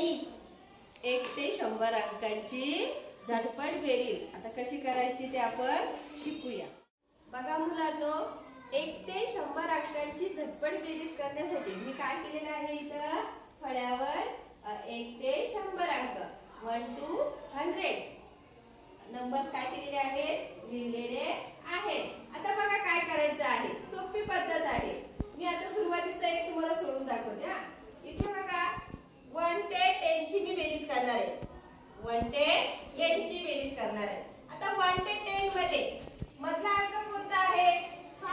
बेरीज 1 ते 100 अंकांची झटपट बेरीज आता कशी करायची ते आपण शिकूया। बघा मुलांनो, 1 ते 100 अंकांची झटपट बेरीज करण्यासाठी मी काय केलेलं आहे, इथं फळ्यावर 1 ते 100 अंक 1 to 100 नंबर्स काय केलेले आहेत, लिहिलेले आहेत। आता बघा काय करायचं आहे, सोपी पद्धत आहे। मी आता सुरुवातीचा एक तुम्हाला सोडून दाखवते हा। इथे बघा 1 ते 10 ची मी बेरीज करणार आहे, 1 ते 10 ची बेरीज करणार आहे। आता 1 ते 10 मध्ये मधला अंक कोणता आहे, 5।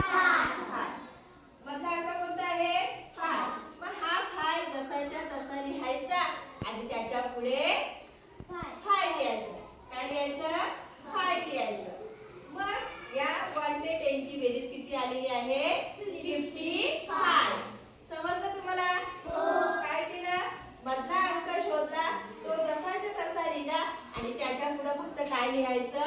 मधला अंक कोणता आहे, 5। मग हा 5 जसाच्या तसा लिहायचा आणि त्याच्या पुढे 5 लिहायचं। काय लिहायचं, 5 लिहायचं। मग या 1 ते 10 ची बेरीज किती आलेली आहे, 55। समजलं तुम्हाला? काय केलं, मधला अंक शोधला, तो जसाच्या तसा लिहिला आणि त्याच्या पुढे फक्त काय लिहायचं,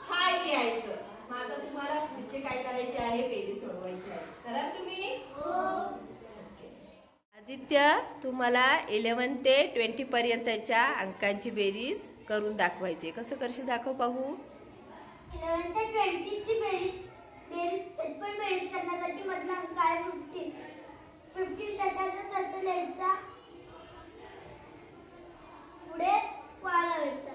5 लिहायचं। मग आता तुम्हाला पुढचे काय करायचे आहे, बेरीज सोडवायची आहे। करा तुम्ही? आदित्य तुम्हाला 11 ते 20 पर्यंतच्या अंकांची बेरीज करून दाखवायची। कसं करशील दाखव पाहू। 11 ते 20 ची बेरीज झटपट बेरीज करण्यासाठी मधला अंक आहे 15। 15 तशाचा तसा लिहायचा, पुढे 5 लावायचा।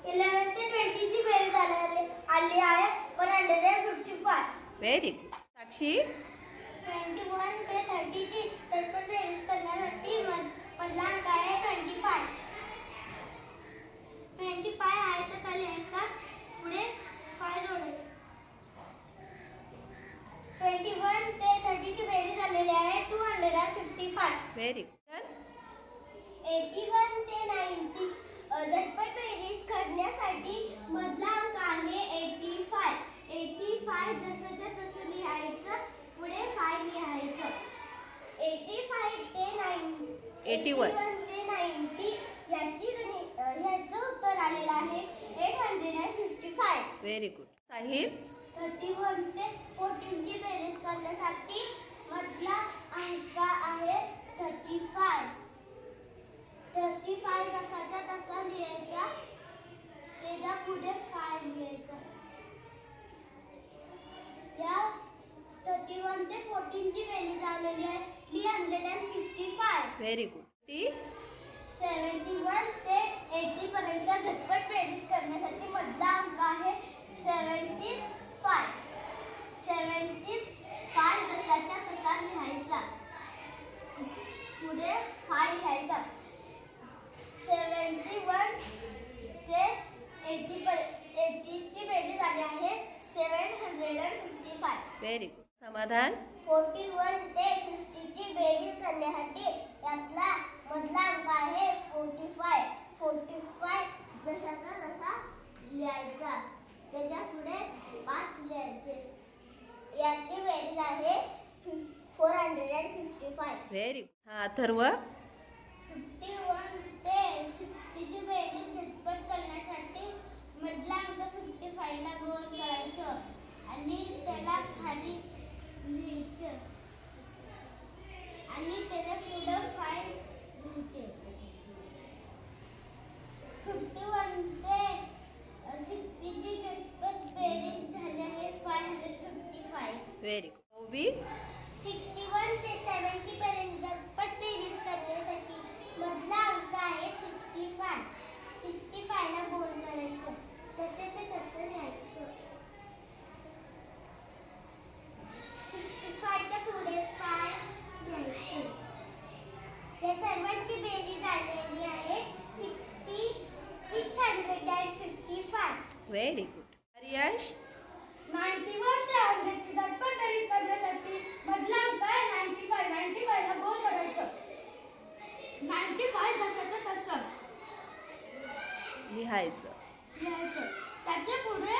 11 ते 20 ची बेरीज आली आहे 155। Very good. साक्षी 21 ते 30 ची झटपट बेरीज करण्यासाठी मधला अंक आहे 25। 25 आहे तसा लिहायचा, पुढे 5 जोडायचा। 21 ते 30 ची बेरीज आलेली आहे 255। Very good. 81 ते 90 झटपट बेरीज करण्यासाठी मधला अंक आहे 85। 85 जसंच्या तसं लिहायचं, पुढे 5 लिहायचं। 81 ते 90 याचं उत्तर आलेलं आहे 855। Very good. साहिल 31 ते 14 ची बेरीज करण्यासाठी मधला अंक आहे 35। 35 जसाच्या तसा लिहायचा, त्याच्या पुढे 5 लिहायचा। या 31 ते 14 ची बेरीज आलेली आहे 355। Very good. 71 ते 80 पर्यंत झटपट बेरीज करण्यासाठी मधला अंक आहे 75। 75 जसाच्या तसा लिहायचा, पुढे 5 लिहायचा। 71 ते 80 ची बेरीज आली आहे 755। Very good. समाधान 41 ते 50 ची बेरीज करण्यासाठी यातला मधला अंक आहे 45। 45 जसाचा तसा लिहायचा, त्याच्या पुढे 5 लिहायचे। याची बेरीज आहे 455। Very good. हा अथर्व 51 ते 60 ची बेरीज झटपट करण्यासाठी मधला अंक 55 ला गोल करायचं आणि त्याला खाली लिहायचं आणि त्याच्या पुढे 5 लिहायचे। 51 ते 60 ची झटपट बेरीज झाली आहे 555। Very good. ओबी 61 ते 70 पर्यंत झटपट बेरीज करण्यासाठी मधला अंक आहे 65। 65 ला गोल करायचं, तसेच तसं लिहायचं। 65 च्या पुढे 5 लिहायचे। या सर्वांची बेरीज आलेली आहे 655। Very good. हरियश 91 ते 100 ची झटपट बेरीज करण्यासाठी मधला अंक आहे 95। 95 ला गोल करायचं, 95 जसाचं तसं लिहायचं, त्याच्या पुढे